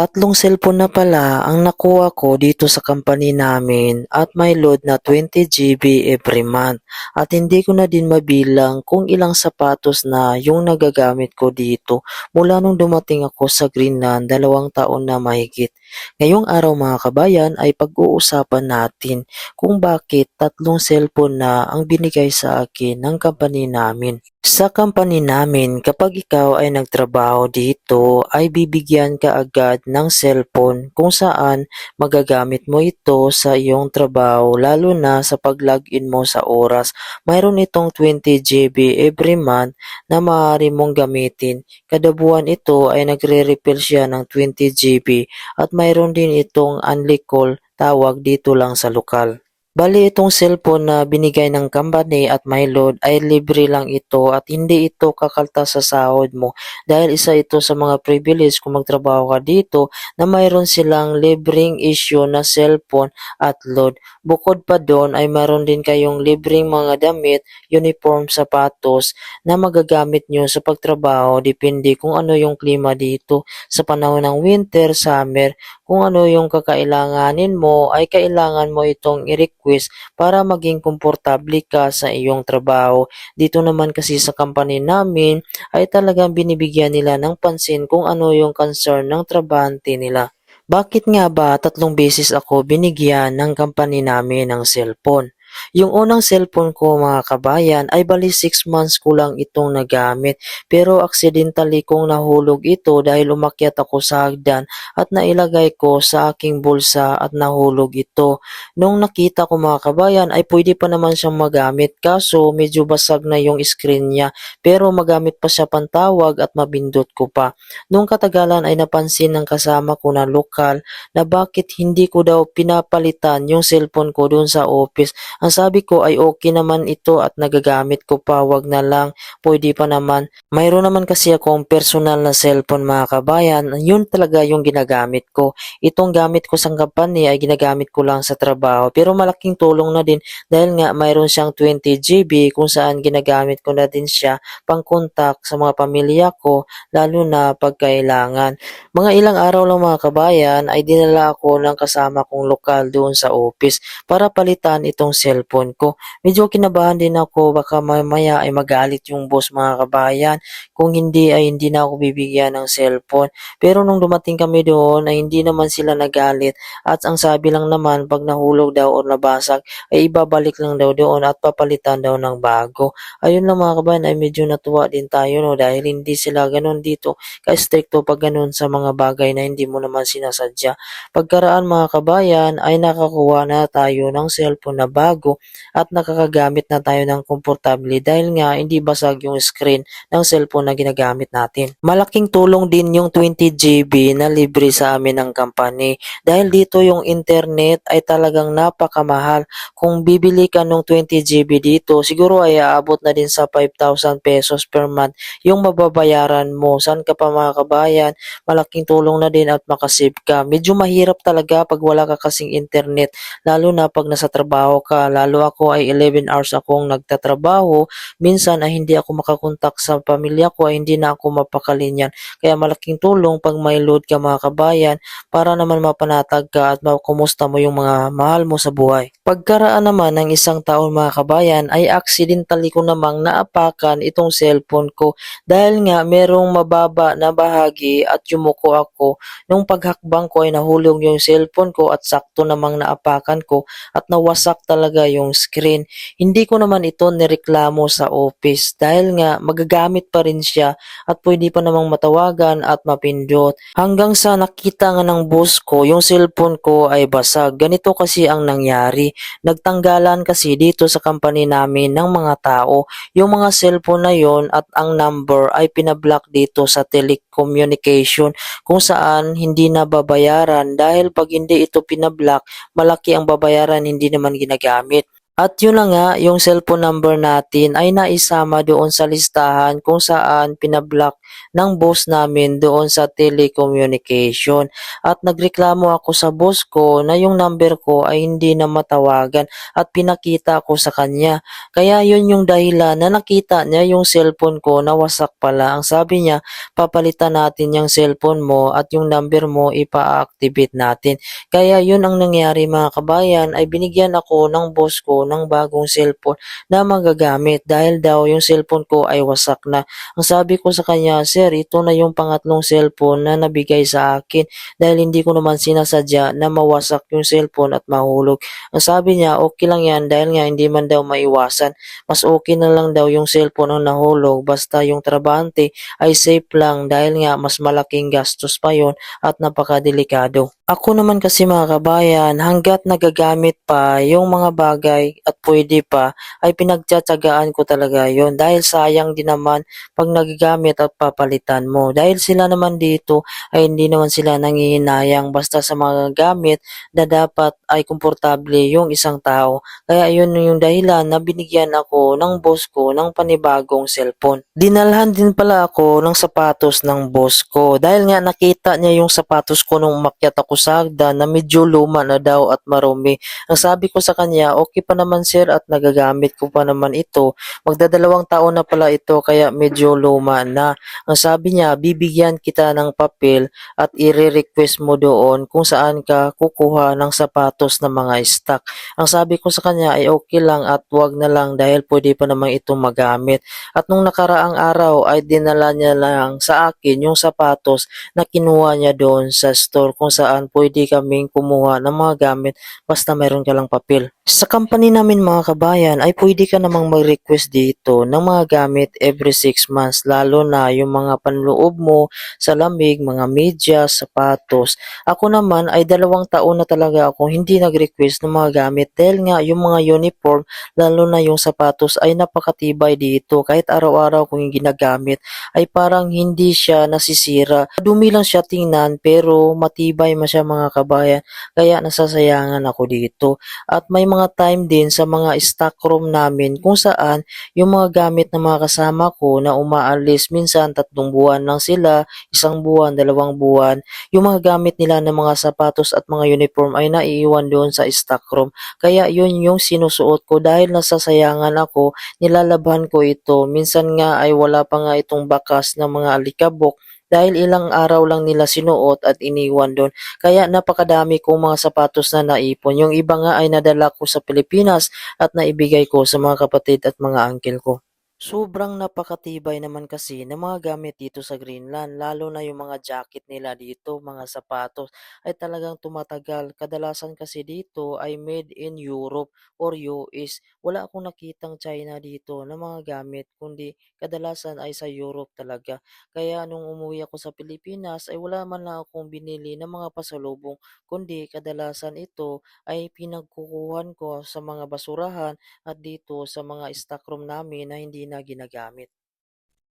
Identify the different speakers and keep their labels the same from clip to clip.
Speaker 1: Tatlong cellphone na pala ang nakuha ko dito sa company namin at may load na 20 GB every month. At hindi ko na din mabilang kung ilang sapatos na yung nagagamit ko dito mula nung dumating ako sa Greenland 2 taon na mahigit. Ngayong araw mga kabayan ay pag-uusapan natin kung bakit tatlong cellphone na ang binigay sa akin ng company namin. Sa company namin, kapag ikaw ay nagtrabaho dito, ay bibigyan ka agad ng cellphone kung saan magagamit mo ito sa iyong trabaho lalo na sa pag-login mo sa oras. Mayroon itong 20 GB every month na maaari mong gamitin. Kada buwan ito ay nagre-refill siya ng 20 GB at mayroon din itong only call tawag dito lang sa lokal. Bali itong cellphone na binigay ng company at may load ay libre lang ito at hindi ito kakaltas sa sahod mo dahil isa ito sa mga privilege kung magtrabaho ka dito na mayroon silang libreng issue na cellphone at load. Bukod pa doon ay mayroon din kayong libreng mga damit, uniform, sapatos na magagamit nyo sa pagtrabaho depende kung ano yung klima dito sa panahon ng winter, summer. Kung ano yung kakailanganin mo ay kailangan mo itong i-request para maging komportable ka sa iyong trabaho. Dito naman kasi sa company namin ay talagang binibigyan nila ng pansin kung ano yung concern ng trabahante nila. Bakit nga ba 3 beses ako binigyan ng company namin ng cellphone? Yung unang cellphone ko mga kabayan ay bali 6 months ko lang itong nagamit pero accidentally kong nahulog ito dahil umakyat ako sa hagdan at nailagay ko sa aking bulsa at nahulog ito. Nung nakita ko mga kabayan ay pwede pa naman siyang magamit kaso medyo basag na yung screen niya pero magamit pa siya pantawag at mabindot ko pa. Nung katagalan ay napansin ng kasama ko na lokal na bakit hindi ko daw pinapalitan yung cellphone ko doon sa office. Ang sabi ko ay okay naman ito at nagagamit ko pa, wag na lang, pwede pa naman. Mayroon naman kasi akong personal na cellphone mga kabayan, yun talaga yung ginagamit ko. Itong gamit ko sa company ay ginagamit ko lang sa trabaho pero malaking tulong na din dahil nga mayroon siyang 20 GB kung saan ginagamit ko na din siya pang contact sa mga pamilya ko lalo na pagkailangan. Mga ilang araw lang mga kabayan ay dinala ako ng kasama kong lokal doon sa office para palitan itong cellphone ko. Medyo kinabahan din ako baka mamaya ay magalit yung boss mga kabayan. Kung hindi ay hindi na ako bibigyan ng cellphone. Pero nung dumating kami doon ay hindi naman sila nagalit at ang sabi lang naman pag nahulog daw o nabasag ay ibabalik lang daw doon at papalitan daw ng bago. Ayun lang mga kabayan ay medyo natuwa din tayo no dahil hindi sila ganun dito ka-stricto pag ganun sa mga bagay na hindi mo naman sinasadya. Pagkaraan mga kabayan ay nakakuha na tayo ng cellphone na bago at nakakagamit na tayo ng komportable dahil nga hindi basag yung screen ng cellphone na ginagamit natin. Malaking tulong din yung 20 GB na libre sa amin ng company dahil dito yung internet ay talagang napakamahal. Kung bibili ka ng 20 GB dito, siguro ay aabot na din sa 5,000 pesos per month yung mababayaran mo. Saan ka pa mga kabayan? Malaking tulong na din at makasave ka. Medyo mahirap talaga pag wala ka kasing internet lalo na pag nasa trabaho ka. Lalo ako ay 11 hours akong nagtatrabaho. Minsan ay hindi ako makakontak sa pamilya ko ay hindi na ako mapakalinya. Kaya malaking tulong pag may load ka mga kabayan para naman mapanatag ka at makumusta mo yung mga mahal mo sa buhay. Pagkaraan naman ng isang taon mga kabayan ay accidentally ko namang naapakan itong cellphone ko dahil nga merong mababa na bahagi at yumuko ako. Nung paghakbang ko ay nahulog yung cellphone ko at sakto namang naapakan ko at nawasak talaga yung screen. Hindi ko naman ito nireklamo sa office dahil nga magagamit pa rin siya at pwede pa namang matawagan at mapindot. Hanggang sa nakita nga ng boss ko yung cellphone ko ay basag. Ganito kasi ang nangyari. Nagtanggalan kasi dito sa company namin ng mga tao. Yung mga cellphone na yon at ang number ay pinablock dito sa telecommunication kung saan hindi na babayaran dahil pag hindi ito pinablock, malaki ang babayaran hindi naman ginagamit. At yun na nga, yung cellphone number natin ay naisama doon sa listahan kung saan pinablock ng boss namin doon sa telecommunication. At nagreklamo ako sa boss ko na yung number ko ay hindi na matawagan at pinakita ko sa kanya. Kaya yun yung dahilan na nakita niya yung cellphone ko na wasak pala. Ang sabi niya, papalitan natin yung cellphone mo at yung number mo ipa-activate natin. Kaya yun ang nangyari mga kabayan ay binigyan ako ng boss ko ng bagong cellphone na magagamit dahil daw yung cellphone ko ay wasak na. Ang sabi ko sa kanya, "Sir, ito na yung pangatlong cellphone na nabigay sa akin dahil hindi ko naman sinasadya na mawasak yung cellphone at mahulog." Ang sabi niya, "Okay lang yan dahil nga hindi man daw maiwasan. Mas okay na lang daw yung cellphone ang nahulog basta yung trabahante ay safe lang dahil nga mas malaking gastos pa yon at napakadelikado." Ako naman kasi mga kabayan, hangga't nagagamit pa yung mga bagay at pwede pa, ay pinagtiyatiyagaan ko talaga yon dahil sayang din naman 'pag nagagamit at papalitan mo. Dahil sila naman dito ay hindi naman sila nanghihinayang basta sa mga gamit na dapat ay komportable yung isang tao. Kaya yun yung dahilan na binigyan ako ng boss ko ng panibagong cellphone. Dinalhan din pala ako ng sapatos ng boss ko dahil nga nakita niya yung sapatos ko nung umakyat ako sa hagdan na medyo luma na daw at marumi. Ang sabi ko sa kanya, "Okay pa naman sir at nagagamit ko pa naman ito. Magdadalawang taon na pala ito kaya medyo luma na." Ang sabi niya, "Bibigyan kita ng papel at ire-request mo doon kung saan ka kukuha ng sapatos na mga stock." Ang sabi ko sa kanya ay okay lang at wag na lang dahil pwede pa naman itong magamit. At nung nakaraang araw ay dinala niya lang sa akin yung sapatos na kinuha niya doon sa store kung saan pwede kaming kumuha ng mga gamit basta meron ka lang papel. Sa company namin mga kabayan ay pwede ka namang mag-request dito ng mga gamit every 6 months lalo na yung mga panloob mo sa lamig, mga medyas, sapatos. Ako naman ay 2 taon na talaga ako hindi nag-request ng mga gamit dahil nga yung mga uniform lalo na yung sapatos ay napakatibay dito kahit araw-araw kong yung ginagamit ay parang hindi siya nasisira. Dumi lang siya tingnan pero matibay man siya mga kabayan kaya nasasayangan ako dito. At may mga time din sa mga stock room namin kung saan yung mga gamit ng mga kasama ko na umaalis minsan 3 buwan lang sila, 1 buwan, 2 buwan, yung mga gamit nila ng mga sapatos at mga uniform ay naiiwan doon sa stock room. Kaya yun yung sinusuot ko dahil nasasayangan ako, nilalabhan ko ito. Minsan nga ay wala pa nga itong bakas ng mga alikabok dahil ilang araw lang nila sinuot at iniwan doon. Kaya napakadami kong mga sapatos na naipon. Yung iba nga ay nadala ko sa Pilipinas at naibigay ko sa mga kapatid at mga uncle ko. Sobrang napakatibay naman kasi ng mga gamit dito sa Greenland, lalo na yung mga jacket nila dito, mga sapatos, ay talagang tumatagal. Kadalasan kasi dito ay made in Europe or US. Wala akong nakitang China dito na mga gamit, kundi kadalasan ay sa Europe talaga. Kaya nung umuwi ako sa Pilipinas, ay wala man lang akong binili ng mga pasalubong, kundi kadalasan ito ay pinagkukuhan ko sa mga basurahan at dito sa mga stock room namin na hindi na ginagamit.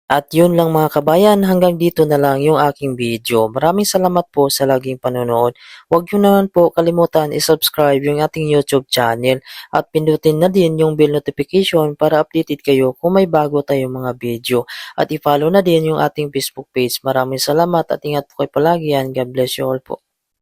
Speaker 1: At yun lang mga kabayan, hanggang dito na lang yung aking video. Maraming salamat po sa laging panonood. Huwag nyo naman po kalimutan i-subscribe yung ating YouTube channel at pindutin na din yung bell notification para updated kayo kung may bago tayong mga video. At i-follow na din yung ating Facebook page. Maraming salamat at ingat po kayo palagi yan. God bless you all po.